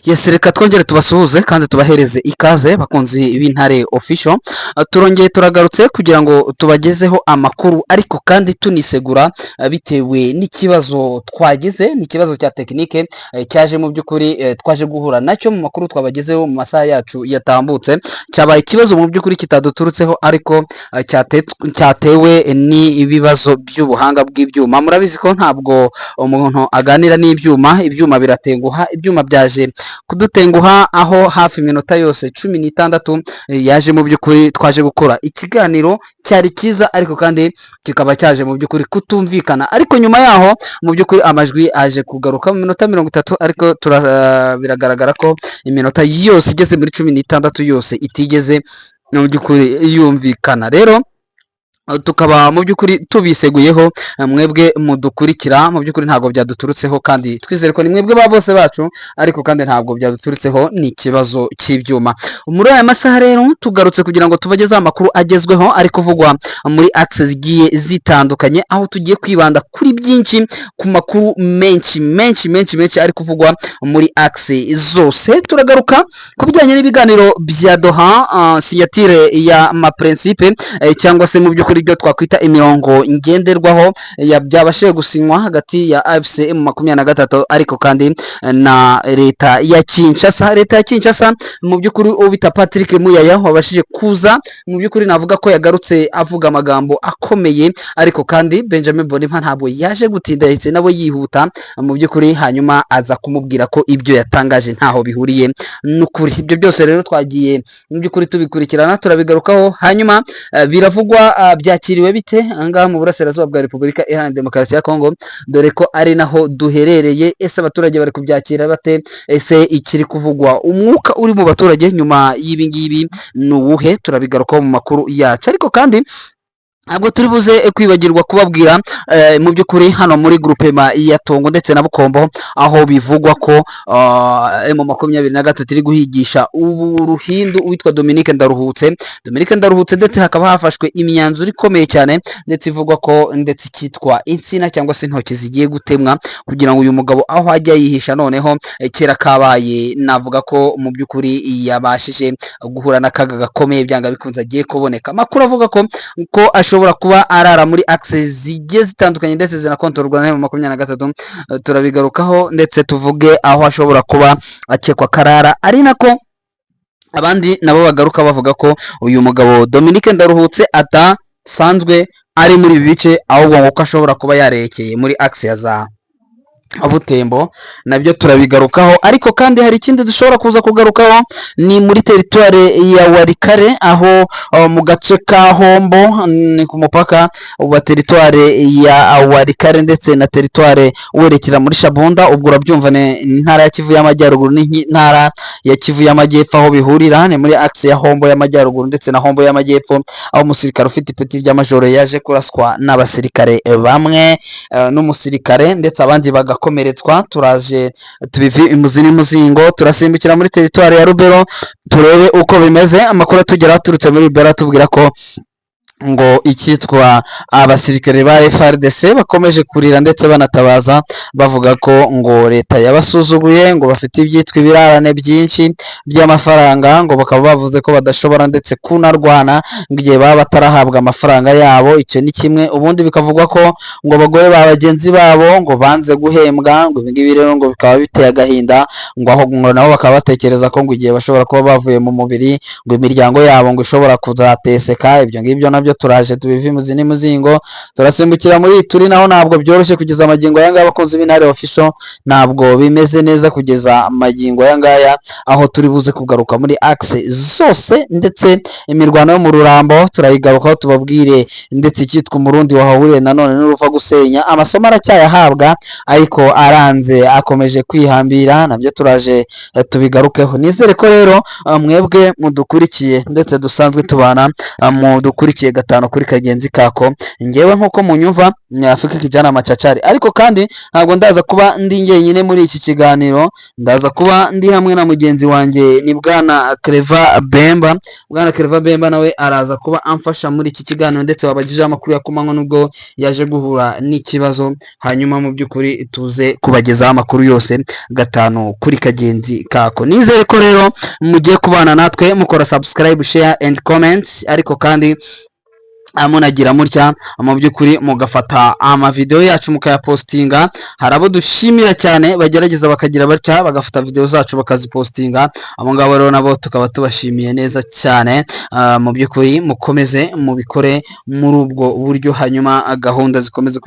Yes, reka twongere tubasuhuze kandi tubahereze ikaze bakunzi b'Intare Official. Turongeye turagarutse kugira ngo tubagezeho amakuru ariko kandi tunisegura bitewe n'ikibazo twagize, n'ikibazo cya tekinike cyaje mu by'ukuri twaje guhura nacyo mu makuru twabagezeho mu masaha yacu yatambutse. Cyabaye ikibazo mu by'ukuri kitaduturutseho ariko cyatewe n'ibibazo by'ubuhanga bw'ibyuma. Murabizi ko ntabwo umuntu aganira n'ibyuma, ibyuma biratenguha, ibyuma byaje kudutenguha aho hafi iminota yose 16 yaje mu by'ukuri twaje gukora ikiganiro cyari cyiza ariko kandi kikaba cyaje mu by'ukuri kutumvikana, ariko nyuma yaho mu by'ukuri amajwi aje kugaruka mu minota 30 ariko biragaragara ko iminota yose igeze muri 16 yose itigeze mu by'ukuri yumvikana. Rero tukaba mu by'ukuri tubiseguyeho mwebwe mudukurikira, mu by'ukuri ntabwo byaduturutseho kandi twizere ko ni mwebwe ba bose bacu, ariko kandi ntabwo byaduturutseho ni ikibazo cy'ibyuma. Muri aya masaha rero tugarutse kugira ngo tubagezeho amakuru agezweho ari kuvugwa muri access zigiye zitandukanye, aho tugiye kwibanda kuri byinshi ku makuru menshi ari kuvugwa muri access zose. Turagaruka ku bijyanye n'ibiganiro bya Doha, signature ya ma principe cyangwa se mu by'ukuri ibyo twakwita imirongo ngenderwaho byabashije gusinywa hagati ya AFC M23 ariko kandi na leta ya Kinshasa. Leta ya Kinshasa mu by'ukuri ubita Patrick Muyaya wabashije kuza, mu by'ukuri navuga ko yagarutse avuga amagambo akomeye, ariko kandi Benjamin Bonimpa ntabwo yaje gutinda, ndetse nawe yihuta mu by'ukuri, hanyuma aza kumubwira ko ibyo yatangaje ntaho bihuriye n'ukuri. Ibyo byose rero twagiye mu by'ukuri tubikurikirana turabigarukaho, hanyuma biravugwa byakiriwe bite angaha mu burasirazuba bwa Repubulika Iharanira Demokarasi ya Kongo, dore ko ari naho duherereye. Ese abaturage bari kubyakira bate? Ese ikiri kuvugwa, umwuka uri mu baturage nyuma y'ibi ngibi ni uwuhe? Turabigarukaho mu makuru yacu, ariko kandi ntabwo turi buze kwibagirwa kubabwira mu by'ukuri hano muri groupema ya Tongo ndetse na Bukombo, aho bivugwa ko M23 iri guhigisha uruhindu witwa Dominique Ndaruhutse, ndetse hakaba hafashwe imyanzuro ikomeye cyane, ndetse ivugwa ko ndetse cyitwa insina cyangwa se intoki zigiye gutemwa kugira ngo uyu mugabo aho ajya yihisha noneho kera kabaye, navuga ko mu by'ukuri yabashije guhura n'akaga gakomeye, byanga bikunze agiye kuboneka. Amakuru avuga ko ashobora kuba arara muri access zigiye zitandukanye ndetse zinakontorwa na M23. Turabigarukaho ndetse tuvuge aho ashobora kuba akekwa karara, ari nako abandi nabo bagaruka bavuga ko uyu mugabo Dominique Ndaruhutse atasanzwe ari muri ibi bice, ahubwo ngo ashobora kuba yarekeye muri access za Butembo. Nabyo turabigarukaho, ariko kandi hari ikindi dushobora kuza kugarukaho, ni muri teritware ya Warikare, aho mu gace ka Hombo ni ku mupaka wa teritware ya Warikare ndetse na teritware werekera muri Shabunda. Ubwo urabyumva ni intara ya Kivu y'Amajyaruguru n'intara ya Kivu y'Amajyepfo, aho bihurira ni muri axe ya Hombo y'Amajyaruguru ndetse na Hombo y'Amajyepfo, aho umusirikare ufite ipeti ry'amajoro yaje kuraswa n'abasirikare bamwe n'umusirikare ndetse abandi bagakomeretswa. Turaje tubivi imuzini muzingo, turasimbukira muri teritware ya Rubero turebe uko bimeze. Amakuru atugera aturutse muri Rubero atubwira ko ngo icyitwa abasirikare ba FARDC bakomeje kurira ndetse banatabaza bavuga ko ngo leta yabasuzuguye, ngo bafite ibyitwa ibirarane byinshi by'amafaranga, ngo bakaba bavuze ko badashobora ndetse kunarwana ngo igihe baba batarahabwa amafaranga yabo. Icyo ni kimwe. Ubundi bikavugwa ko ngo abagore ba bagenzi babo ngo banze guhembwa, ngo ibi ngibi rero ngo bikaba biteye agahinda, ngo aho ngo nabo bakaba batekereza ko ngo igihe bashobora kuba bavuye mu mubiri ngo imiryango yabo ngo ishobora kuzateseka. Ibyo ngibyo nabyo turaje tubivi muzini muzingo, turasimbukira muri turi naho ntabwo byoroshye kugeza amagingo aya ngaya. Abakunzi b'Intare Official ntabwo bimeze neza kugeza amagingo aya ngaya, aho turi buze kugaruka muri axe zose, ndetse imirwano yo mu Rurambo turayigarukaho tubabwire, ndetse icyitwa umurundi wahahuriye nanone n'uruva gusenya. Amasomo aracyayahabwa ariko aranze akomeje kwihambira, nabyo turaje tubigarukeho. Nizere ko rero mwebwe mudukurikiye ndetse dusanzwe tubana mudukurikiye gatanu kuri kagenzi kako. Ngewe nkuko munyumva Afrika kijana machachari, ariko kandi ntabwo ndaza kuba ndi njyenyine muri iki kiganiro, ndaza kuba ndi hamwe na mugenzi wanjye ni bwana Clever Bemba. Bwana Clever Bemba nawe araza kuba amfasha muri iki kiganiro, ndetse wabagije amakuru ya kumanywa nubwo yaje guhura n'ikibazo, hanyuma mu by'ukuri tuze kubagezaho amakuru yose gatanu kuri kagenzi kako. Nizere ko rero mugiye kubana natwe mukora subscribe, share and comment, ariko kandi munagira mutya mu by'ukuri mugafata amavideo yacu mukayapostinga. Hari abo dushimira cyane bagerageza bakagira batya bagafata video zacu bakazipostinga, abo ngabo rero nabo tukaba tubashimiye neza cyane. Mu by'ukuri mukomeze mubikore muri ubwo buryo, hanyuma gahunda zikomeze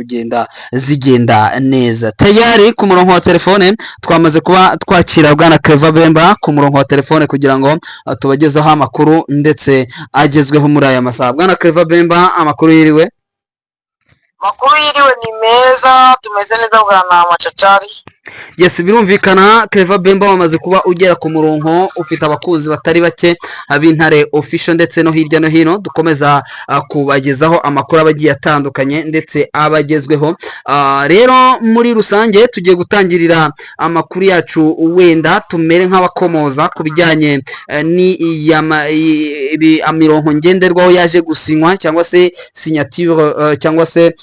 zigenda neza. Tayari ku murongo wa telefone twamaze kuba twakira bwana Clever Bemba ku murongo wa telefone kugira ngo tubagezeho amakuru ndetse agezweho muri aya masaha. Bwana Clever Bemba, amakuru yiriwe? Makuru yiriwe ni meza, tumeze neza bwana machachari. Yes, birumvikana Clever Bemba wamaze kuba ugera ku murongo, ufite abakunzi batari bake ab'Intare Official ndetse no hirya no hino. Dukomeza kubagezaho amakuru abagiye atandukanye ndetse abagezweho. Rero muri rusange tugiye gutangirira amakuru yacu, wenda tumere nk'abakomoza ku bijyanye ni mirongo ngenderwaho yaje gusinywa cyangwa se signature cyangwa se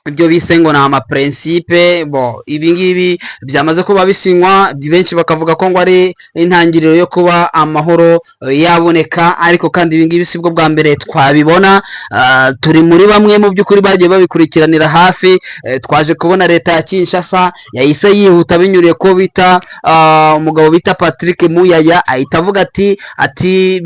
ibyo bise ngo na principe. Ibi ngibi byamaze kuba bisinywa, benshi bakavuga ko ngo ari intangiriro yo kuba amahoro yaboneka, ariko kandi ibi ngibi sibwo bwa mbere twabibona. Turi muri bamwe mu by'ukuri bagiye babikurikiranira hafi. Twaje kubona leta ya Kinshasa yahise yihuta binyuriye ko bita umugabo bita Patrick Muyaya, ahita avuga ati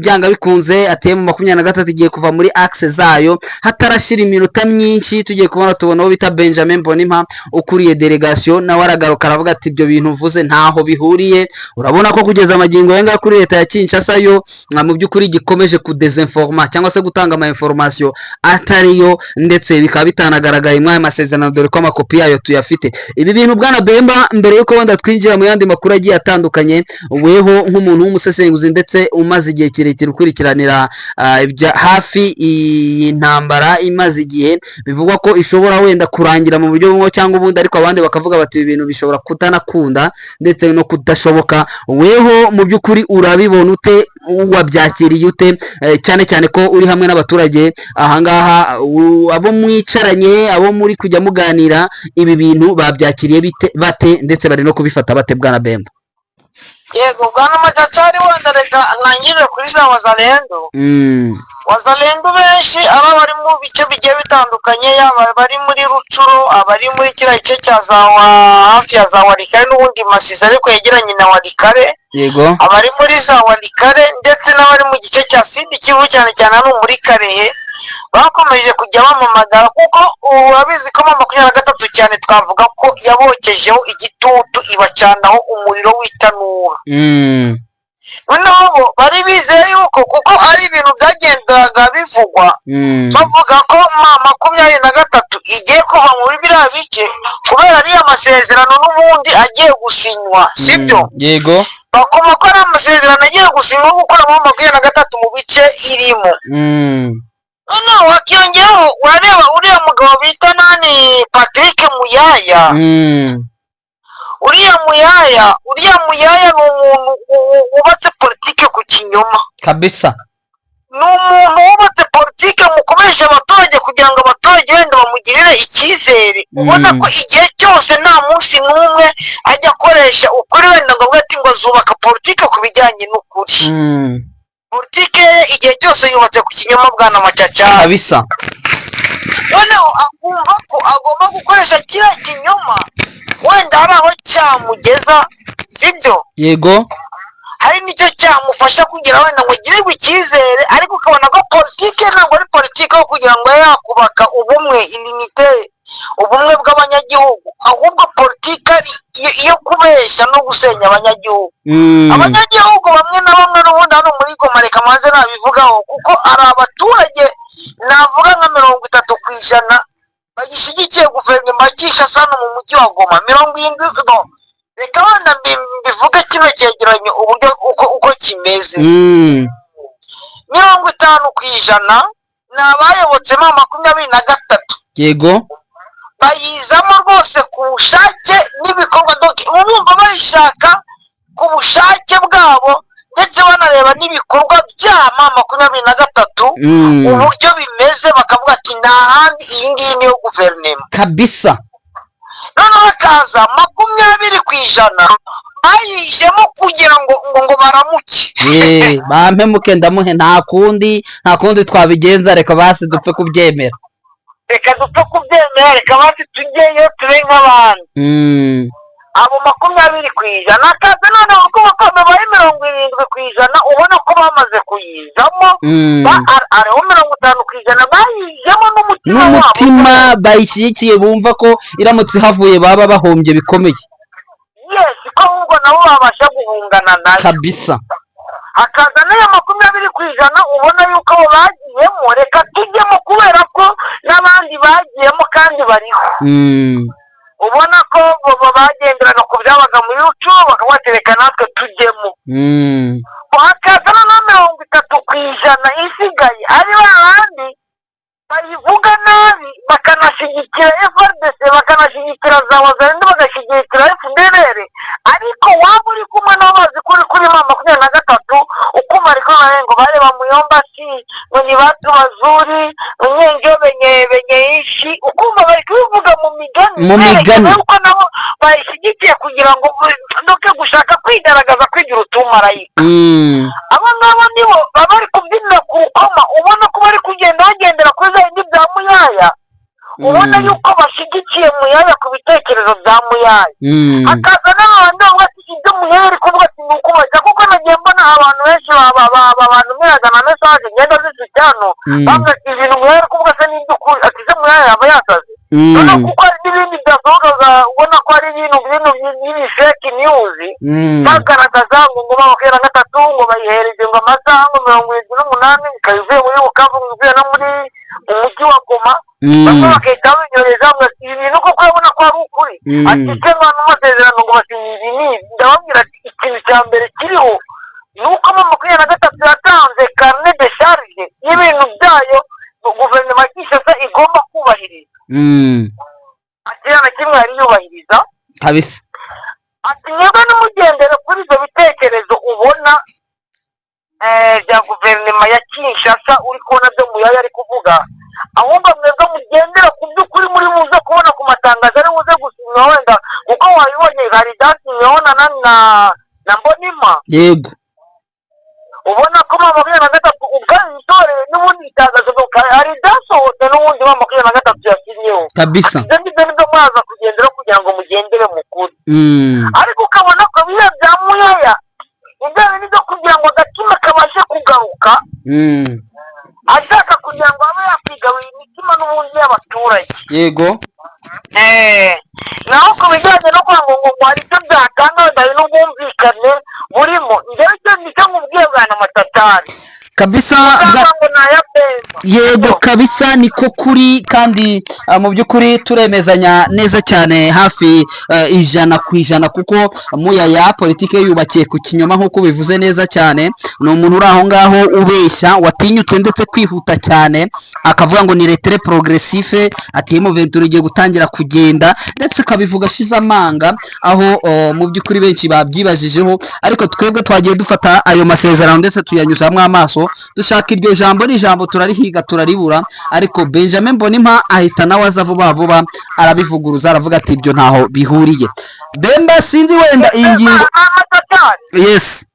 byanga bikunze ati M23 igiye kuva muri axe zayo hatarashira iminota myinshi. Tugiye tubona bita Benjamin Bonimpa ukuriye delegation, nawe aragaruka aravuga ati ibyo bintu uvuze ntaho bihuriye. Urabona ko kugeza amagingo yenga kuri leta ya Kinshasa yo mu by'ukuri gikomeje kudesinforma cyangwa se gutanga ama information atariyo, ndetse bikaba bitanagaragaye mwaye masezerano, dore ko amakopi yayo tuyafite. Ibi bintu bwana Bemba, mbere yuko wenda twinjira mu yandi makuru agiye atandukanye, weho nk'umuntu w'umusesenguzi ndetse umaze igihe kirekire ukurikiranira hafi intambara imaze igihe, bivugwa ko ishobora wenda kurangira mu buryo bumwe cyangwa ubundi, ariko abandi bakavuga bati ibintu bishobora kutanakunda ndetse no kudashoboka. Weho mu by'ukuri urabibona ute, wabyakiriye ute, cyane cyane ko uri hamwe n'abaturage ahangaha, abo mwicaranye, abo muri kujya muganira, ibi bintu babyakiriye bate ndetse bari no kubifata bate bwana Bemba? Yego bwana machachari, wenda reka ntangirire kuri za wazalendo. Wazalendo benshi aba bari mu bice bigiye bitandukanye, yaba bari muri Rucuro, abari muri kiriya gice cya hafi ya za Walikare n'ubundi Masisi ariko yegeranye na Walikare. Yego, abari muri za Walikare ndetse n'abari mu gice cya Sud Kivu cyane cyane hano muri Karehe, bakomeje kujya bamamagara kuko urabizi ko 23 cyane twavuga ko yabokejeho igitutu ibacanaho umuriro w'itanura. Noneho bari bizeye yuko kuko ari ibintu byagendaga bivugwa, bavuga ko 23 igiye kuva muri biriya bice kubera ari amasezerano n'ubundi agiye gusinywa, sibyo? Yego, bakoma ko ari amasezerano agiye gusinywa gukora 23 mu bice irimo. Noneho wakiyongeyeho urareba uriya mugabo bita nani Patrick Muyaya. Uriya Muyaya ni umuntu wubatse politike ku kinyoma kabisa. Ni umuntu wubatse politike mu kubesha abaturage kugira ngo abaturage wenda bamugirire icyizere. Ubona ko igihe cyose nta munsi n'umwe ajya akoresha ukuri, wenda ngo avuge ati ngo zubaka politike ku bijyanye n'ukuri. Politike igihe cyose yubatse ku kinyoma bwana machachari kabisa. Noneho akumva ko agomba gukoresha kiriya kinyoma wenda hari aho cyamugeza, sibyo? Yego, hari nicyo cyamufasha kugira wenda ngo agirirwe icyizere, ariko ukabona ko politike ntabwo ari politike yo kugira ngo yakubaka ubumwe, ubumwe bw'abanyagihugu, ahubwo politike iyo kubeshya no gusenya abanyagihugu. Abanyagihugu bamwe na bamwe n'ubundi hano muri Goma, reka manze nabivugaho, kuko ari abaturage navuga nka 30% bagishyigikiye guverinoma ya Kinshasa hano mu mujyi wa Goma. 70 reka wenda mbivuge kino cyegeranyo uburyo uko kimeze. 50% ni abayobotse ma 23 yego bayizamo rwose ku bushake n'ibikorwa bumva bayishaka ku bushake bwabo ndetse banareba n'ibikorwa bya ma 23 uburyo bimeze bakavuga ati nta handi iyi ngiyi niyo guverinoma kabisa. noneho hakaza 20% bayijemo kugira ngo baramuke bampemuke ndamuhe, nta kundi twabigenza, reka basi dupfe kubyemera, reka basi tujyeyo tube nk'abandi. abo 20% akaza noneho uko babaye 70% ubona ko bamaze kuyizamo, hariho 50% bayijemo n'umutima bayishyigikiye, bumva ko iramutse havuye baba bahombye bikomeye. Yes, ko ahubwo nabo babasha guhungana nayo kabisa. hakaza n'aya 20% ubona yuko abo bagiyemo reka tujyemo kubera ko n'abandi bagiyemo kandi bariho. ubona ko bagenderaga ku byabaga mu YouTube bakabatereka natwe tujyemo. hakaza na 30% isigaye ari babandi bayivuga nabi bakanashyigikira FRDC bakanashyigikira za wazalendo bagashyigikira FDLR, ariko waba uri kumwe n'abazi kuri ma 23 ukuma ariko ngo bareba Muyomba si ni batu bazuri nyenjo benye ishi ukuma bari kuvuga mu migani uko nabo bayishyigikiye kugira ngo ndoke gushaka kwigaragaza kwigira utumarayika. abo ngabo nibo bari kubyinira ku rukoma, ubona ko bari bagendera kuri za indi bya Muyaya, ubona yuko bashyigikiye Muyaya ku bitekerezo bya Muyaya. hakaza n'abandi bati ibyo Muyaya ari kuvuga ati ni ukubajya, kuko nagiye mbona abantu benshi abantu miraga na message ngenda zishyano bamwe ati ibintu Muyaya ari kuvuga se n'ibyo ukuri, ati se Muyaya yaba yasaze noneho kuko hari n'ibindi byasohoka ubona ko ari ibintu by'ibi fake news bagaragaza ngo 23 ngo bayihereje ngo amasaha ngo 78 ikayivuye muri Bukavu ivuye no muri umujyi wa Goma, bamwe bakahita banyoreza ngo ibintu koko urabona ko ari ukuri, ati se abantu amasezerano ngo basinyize ndababwira ati ikintu cya mbere kiriho ni uko ma 23 yatanze carnet de charge y'ibintu byayo guverinoma y'Kinshasa igomba kubahiriza. ati na kimwe yari yubahiriza kabisa. ati nyeba n'umugendere kuri ibyo bitekerezo ubona bya guverinoma ya Kinshasa uri kubona byo Muyaya ari kuvuga, ahubwo mwebwe mugendera ku by'ukuri muri buze kubona ku matangazo ari buze gusinywa wenda kuko wabibonye hari dasinyeho na Mbonima. yego ubona ko ma 23 ubwanyu itoreye n'ubundi itangazo hari dasohotse n'ubundi ma 23 yasinyeho kabisa. nibyo mwaza kugendera kugira ngo mugendere mukuri. ariko ukabona ko biya bya Muyaya ibyo byo kugira ngo agatima kabashe kugaruka ashaka kugira ngo abe yakwigaburira imitima n'ubundi y'abaturage. yego naho ku bijyanye no kugira ngo hari icyo byatanga wenda n'ubwumvikane burimo, njyewe icyo nkubwiye bwana Matatari kabisa. yego kabisa, niko kuri kandi mu by'ukuri turemezanya neza cyane hafi 100% kuko Muyaya politike yubakiye ku kinyoma nk'uko bivuze neza cyane. ni umuntu uri aho ngaho ubeshya watinyutse ndetse kwihuta cyane akavuga ngo ni retere progressive, ati M23 igiye gutangira kugenda ndetse akabivuga ashize amanga, aho mu by'ukuri benshi babyibajijeho, ariko twebwe twagiye dufata ayo masezerano ndetse tuyanyuzamo amaso dushaka iryo jambo n'ijambo turarihiga turaribura, ariko Benjamin Mbonimpa ahita nawe aza vuba arabivuguruza aravuga ati ibyo ntaho bihuriye. Bemba sinzi wenda iyi ngingo. Yes,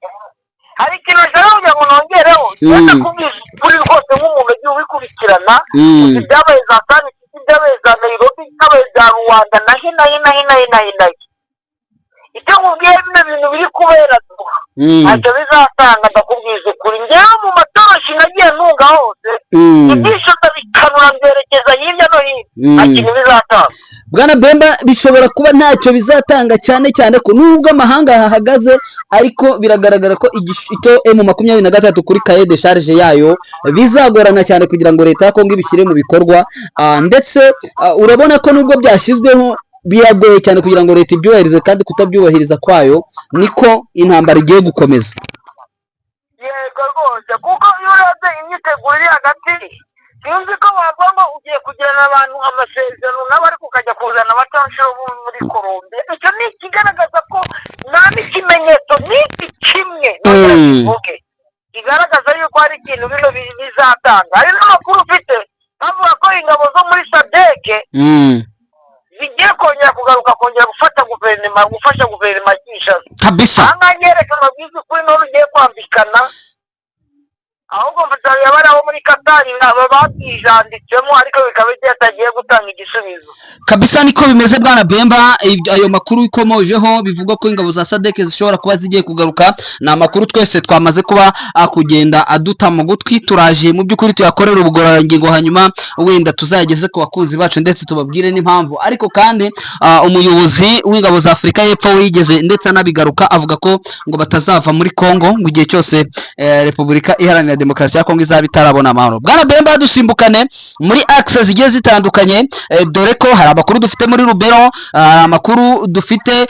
hari ikintu nshaka kugira ngo nongereho wenda kubwiza ukuri rwose nk'umuntu ugiye ubikurikirana ibyabaye za Tani, ibyabaye za Nairobi, ibyabaye za Rwanda na hinayi icyo nkubwiye bino bintu biri kubera ntacyo bizatanga, ndakubwiza ukuri. njyewe mu matoroshi nagiye ntunga hose ibyisho ndabikanura byerekeza hirya no hino, nta kintu bizatanga. Bwana Bemba bishobora kuba ntacyo bizatanga cyane ko nubwo amahanga hahagaze, ariko biragaragara ko icyo M23 kuri cahier de charge yayo bizagorana cyane kugira ngo leta ya Kongo ibishyire mu bikorwa, ndetse urabona ko nubwo byashyizweho biragoye cyane kugira ngo leta ibyubahirize, kandi kutabyubahiriza kwayo niko intambara igiye gukomeza. yego rwose, kuko iyo urebye imyiteguro iri hagati sinzi ko wavuga ngo ugiye kugirana abantu amasezerano nabo ariko ukajya kuzana abatanshuro muri Colombia. Icyo ni ikigaragaza ko nta n'ikimenyetso n'iki kimwe kigaragaza yuko hari ikintu bino bizatanga. Hari n'amakuru ufite bavuga ko ingabo zo muri SADC zigiye kongera kugaruka kongera gufasha guverinoma Kinshasa kabisa. aha nyerekana bwiza kuri none ugiye kwambikana, ahubwo mfasha yabari aho muri Katari aba babyijanditsemo ariko bikaba byatagiye gutanga igisubizo kabisa. Niko bimeze bwana Bemba. Ayo makuru ikomojeho bivugwa ko ingabo za SADC zishobora kuba zigiye kugaruka, ni amakuru twese twamaze kuba kugenda aduta mu gutwi. Turaje mu by'ukuri tuyakorera ubugororangingo, hanyuma wenda tuzageze ku bakunzi bacu ndetse tubabwire n'impamvu. Ariko kandi umuyobozi w'ingabo za Afurika y'Epfo wigeze ndetse anabigaruka avuga ko ngo batazava muri Kongo mu gihe cyose Repubulika Iharanira Demokarasi ya Kongo izaba itarabona amahoro. Bwana Bemba, dusimbukane muri access zigiye zitandukanye, dore ko hari amakuru dufite muri Rubero, hari amakuru dufite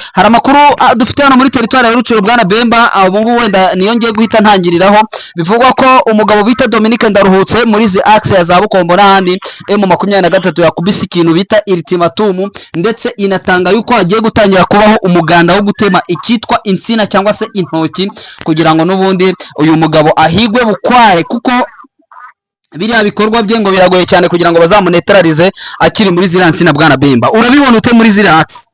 hano muri teritwari ya Rucuru. Bwana Bemba, ubu ngubu wenda niyo ngiye guhita ntangiriraho. Bivugwa ko umugabo bita Dominique Ndaruhutse muri izi access ya za Bukombo n'ahandi M23 yakubise ikintu bita ultimatum, ndetse inatanga yuko hagiye gutangira kubaho umuganda wo gutema ikitwa insina cyangwa se intoki, kugira ngo n'ubundi uyu mugabo ahigwe bukware, kuko biriya bikorwa bye ngo biragoye cyane kugira ngo bazamunetralize akiri muri ziriya nsina. Bwana Bemba, urabibona ute muri ziriya access?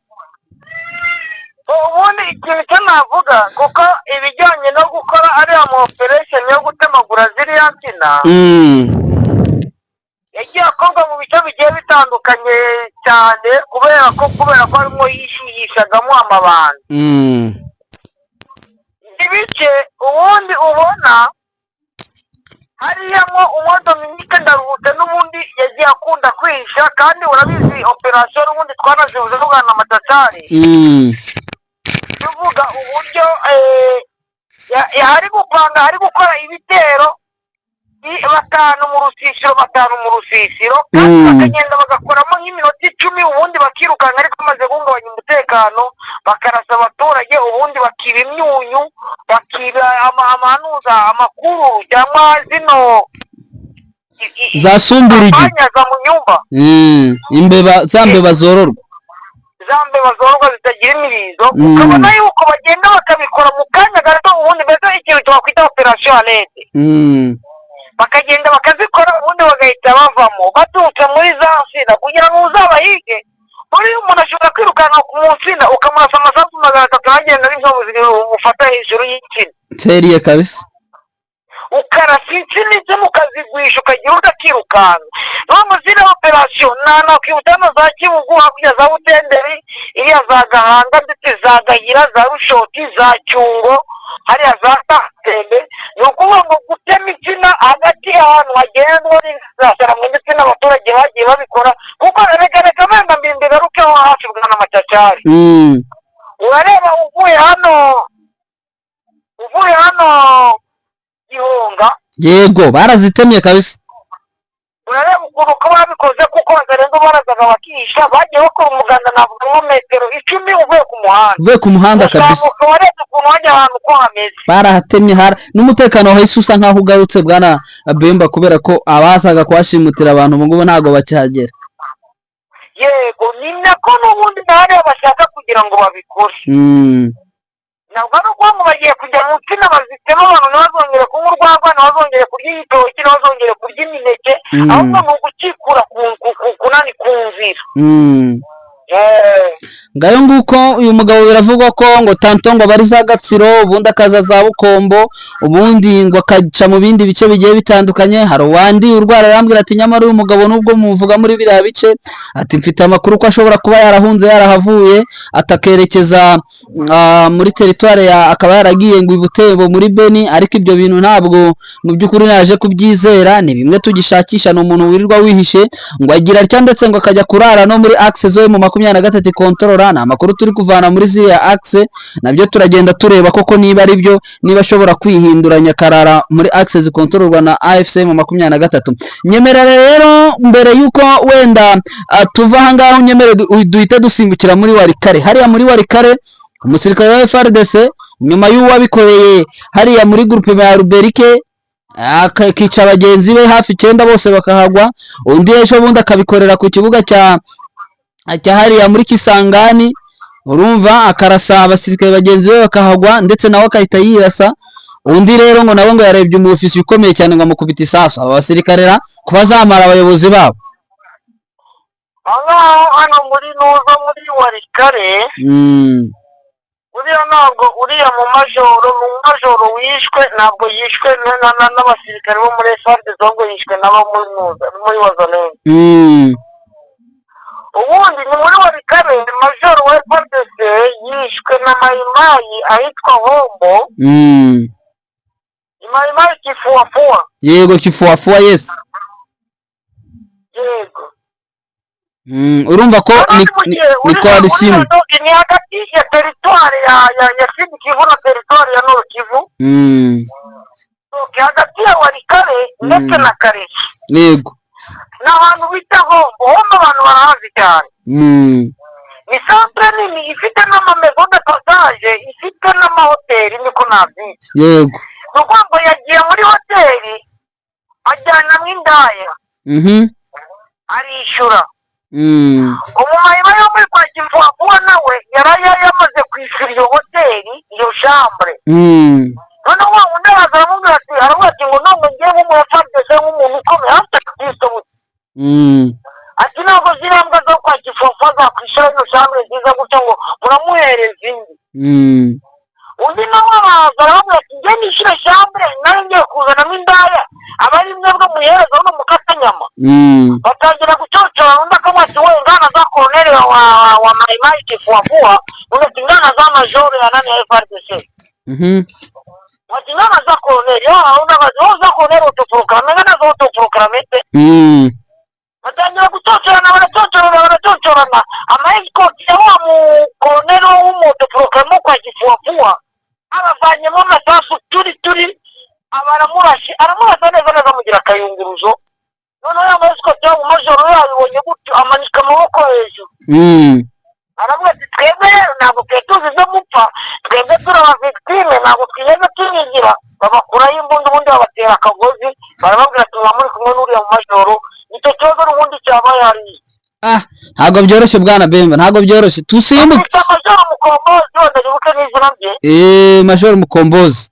ubundi ikintu cyo navuga, kuko ibijyanye no gukora ariya mu operation yo gutemagura ziriya nsina yagiye akorwa mu bice bigiye bitandukanye cyane, kubera ko harimo yishishagamo amabanga. Ibice ubundi ubona hariyamo uwo Dominique Ndaruhutse n'ubundi yagiye akunda kwihisha, kandi urabizi operation n'ubundi twanazibuze tugana Matacari tuvuga uburyo hari gukora ibitero batanu mu rusisiro kandi bakagenda bagakoramo nk'iminota 10 ubundi bakirukanka, ariko bamaze guhungabanya umutekano bakarasa abaturage, ubundi bakiba imyunyu, bakiba amakuru cyangwa zino zasumburigi mu nyumba imbeba zororwa zitagira imirizo. Ukabona yuko bagenda bakabikora mu kanya gato, ubundi mbese ikintu twakwita operation alerte, bakagenda bakazikora ubundi bagahita bavamo baturutse muri za nsina kugira ngo uzabahige. Muri umuntu ashobora kwirukanka ku nsina ukamurasa amasasu 300 agenda n'inzovu ufata hejuru y'insina teriye kabisa, ukarasa insina izo ukazigwisha ukagira udakirukanka. Nubwo ziri operation nakwibutana za Kibugu hakurya za Butenderi, iriya za Gahanga ndetse za Gahira, za Rushoti, za Cyungo, hariya za Tembe. Ni ukuvuga ngo gutema insina hagati y'ahantu hagendwa n'inzasharamwe ndetse n'abaturage bagiye babikora, kuko reka benda mbigarukeho hafi bwana Matacari. Urareba uvuye hano Gihunga, yego barazitemye kabisa. urareba ukuntu ko babikoze, kuko bazarenga barazaga bakihisha, bagiye bakora umuganda navuga nko metero 10 uvuye ku muhanda kabisa. Urareba ukuntu hajya ahantu ko hameze, barahatemye n'umutekano wahise usa nkaho ugarutse Bwana Bemba, kubera ko abazaga kuhashimutira abantu ubu ngubu ntabwo bakihagera. Yego, ni nako n'ubundi ntareba bashaka kugira ngo babikore. Ntabwo ari uko ngo bagiye kujya mu nsina bazitema abantu ntibazongere kunywa urwagwa, ntibazongere kurya ibitoki, ntibazongere kurya imineke, ahubwo ni ugukikura ku nzira. ngayo nguko uyu mugabo biravugwa ko ngo tanto ngo bari za Gatsiro, ubundi akaza za Bukombo, ubundi ngo akaca mu bindi bice bigiye bitandukanye. Hari uwandi urwara arambwira ati nyamara uyu mugabo nubwo muvuga muri biriya bice, ati mfite amakuru ko ashobora kuba yarahunze yarahavuye atakerekeza muri teritware akaba yaragiye ngo Ibutebo muri Beni, ariko ibyo bintu ntabwo mu by'ukuri naje kubyizera. Ni bimwe tugishakisha, ni umuntu wirirwa wihishe ngo agira atya, ndetse ngo akajya kurara no muri access zo mu 23 control. Na amakuru turi kuvana muri ziriya access nabyo turagenda tureba koko niba ari byo, niba ashobora kwihinduranya karara muri access controlwa na AFC mu 23. Nyemera rero mbere yuko wenda tuva hangaho, nyemere duhite dusimbukira muri Warikare. Hariya muri Warikare umusirikare wa FARDC nyuma y'uwabikoreye hariya muri groupe ya Ruberike akica bagenzi be hafi 9 bose bakahagwa, undi ejo bundi akabikorera ku kibuga cya hariya muri Kisangani, urumva akarasa abasirikare bagenzi be bakahagwa ndetse nawe akahita yirasa. Undi rero ngo nabo ngo yarebye umufisi ukomeye cyane ngo amukubita isasu. Aba basirikare ra kubazamara abayobozi babo. hano muri nuza muri Warikare uriya ntabwo uriya mu majoro wishwe ntabwo yishwe n'abasirikare bo muri FARDC ahubwo yishwe n'abo muri nuza muri Wazalendo. Ubundi ni muri Warikare majoro wa FARDC yishwe na Mayimayi ahitwa Hombo. Mayimayi Kifuafua. Yego Kifuafua, yes. Yego. Urumva ko ni coalition. Ni hagati ya territoire ya Sud Kivu na territoire ya Nord Kivu. Hagati ya Warikare ndetse na Kareshi. Yego. N'ahantu bita Hombo abantu barahazi cyane. Ni centre nini ifite n'amamezo de passage, ifite n'amahoteli niko nabyita. Yego. Nuko ngo yagiye muri hoteli ajyana mw'indaya. Arishura. Umumayima yo muri kwa Kifuafua nawe yamaze kwishyura iyo hoteli, iyo chambre. None wa wundi aramubwira ati ngo ntabwo ngiye nk'umufadese nk'umuntu ukomeye afite Kristo. Ati ntabwo zirambwa zo kwa Kifuafua zakwishyura iyo chambre nziza gutya ngo muramuhereza indi. Undi nawe aramubwira ati njye nishyure chambre nawe ngiye kuzanamo indaya abari mwebwe muhereza no mukatanyama. Batangira gucocora undi akamwati we ngana za colonel wa Mayimayi Kifuafua undi ati ngana za major ya nani ya FARDC. Ati ngana za colonel undi ati za colonel utoproclame ngana za utoproclamete. Batangira gucocorana baracocorana ama-escort ya wa mu colonel w'umutoproclame kwa Kifuafua abavanyemo amasasu turi abaramurashe aramurasa neza mugira akayunguruzo. Noneho ama-escort ya mu majoro yabibonye gutyo amanika amaboko hejuru. Aravuga ati twebwe ntabwo tuzi zo mupfa, twebwe turi abavictime ntabwo twigeze tunigira. Babakuraho imbunda ubundi babatera akagozi barababwira ati muri kumwe n'uriya mu majoro. Icyo kibazo n'ubundi cyabaye hariya. Ntabwo byoroshye bwana Bemba, ntabwo byoroshye. Tusimbuke. Majoro Mukombozi wenda nibuke n'izina rye. Majoro Mukombozi.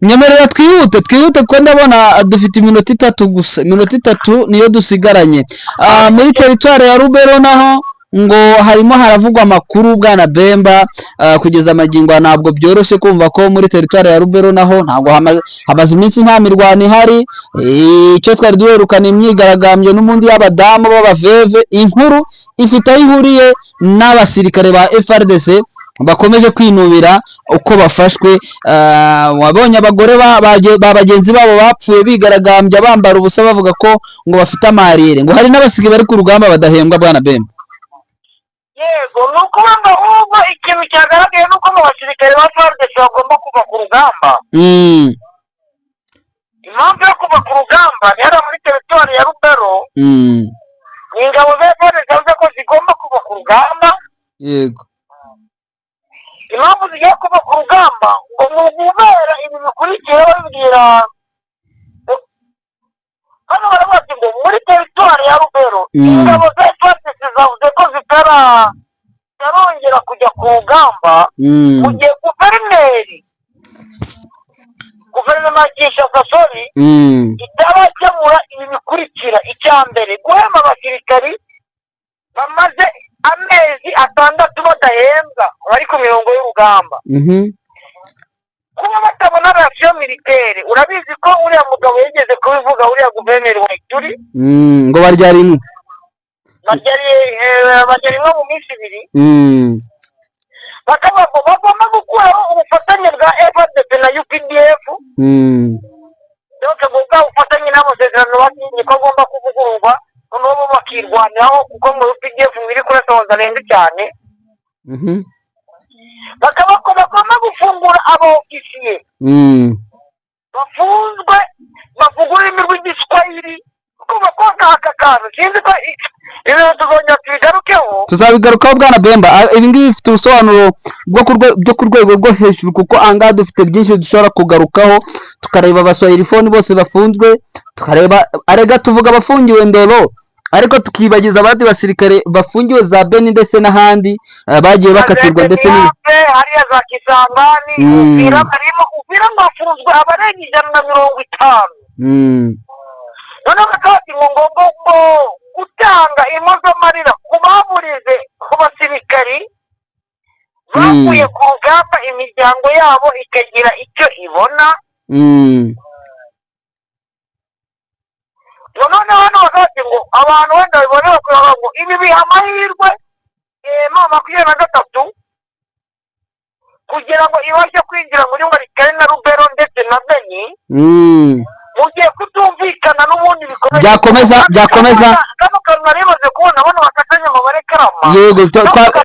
Nyemerera twihute ko ndabona dufite iminota 3 gusa. Iminota 3 niyo dusigaranye. Muri territoire ya Rubero naho ngo harimo haravugwa amakuru bwana Bemba, kugeza amagingo ntabwo byoroshye kumva ko muri territoire ya Rubero naho ntabwo hamaze iminsi nta mirwano ihari. Icyo twari duherukana imyigaragambyo n'umundi y'abadamu b'abaveve, inkuru ifite aho ihuriye n'abasirikare ba FARDC bakomeje kwinubira uko bafashwe. Wabonye abagore ba bagenzi babo bapfuye bigaragambya bambara ubusa bavuga ko ngo bafite amarire, ngo hari n'abasirikare bari ku rugamba badahembwa bwana Bemba. Yego nuko bamba ubwo ikintu cyagaragaye nuko mu basirikare ba FARDC bagomba kuva ku rugamba. Impamvu yo kuva ku rugamba ni hano muri territoire ya Rubero. Ingabo za FARDC zavuze ko zigomba kuva ku rugamba. Yego. Impamvu zigiye kuva ku rugamba ngo mu gubera ibi bikurikira babwira hano baravuga ngo muri territoire ya Rubero ingabo za FARDC zavuze ko zitarongera kujya ku rugamba mu gihe guverinoma ya Kinshasa itabakemura ibi bikurikira. Icya mbere guhemba abasirikari bamaze amezi 6 badahembwa bari ku mirongo y'urugamba. Kuba batabona rasiyo militaire, urabizi ko uriya mugabo yigeze kubivuga uriya guverineri wa Ituri ngo baryari rimwe mu minsi 2. Bagomba gukuraho ubufatanye bwa FARDC na UPDF. Ndetse bwa ubufatanye n'amasezerano bakinye ko agomba kuvugururwa noneho bakirwaniraho kuko mu UPDF biri kurasa Wazalendo cyane. Bagomba gufungura abo ofisiye bafunzwe bavuga ururimi rw'igiswahili kuva ko aka kantu sinzi ko ibintu tuzongera tubigarukeho. tuzabigarukaho bwana Bemba. Ibi ngibi bifite ubusobanuro byo ku rwego rwo hejuru, kuko angaha dufite byinshi dushobora kugarukaho, tukareba abaswahilifoni bose bafunzwe, tukareba arega tuvuga abafungiwe Ndoro, ariko tukibagiza abandi basirikare bafungiwe za Beni ndetse n'ahandi bagiye bakatirwa ndetse hariya za Kisangani. Uvira bafunzwe abarenga 150. noneho bakaba ngo gutanga impozamarira ku baburize ku basirikari bavuye ku rugamba, imiryango yabo ikagira icyo ibona. noneho hano bakaba ngo abantu wenda bibone bakureba ngo ibi biha amahirwe M23 kugira ngo ibashe kwinjira muri Walikale na Rubero ndetse na Beni. Mugiye kutumvikana n'ubundi bikomeye byakomeza kano kantu narimaze kubona bano bakatanya mu barekarama. Yego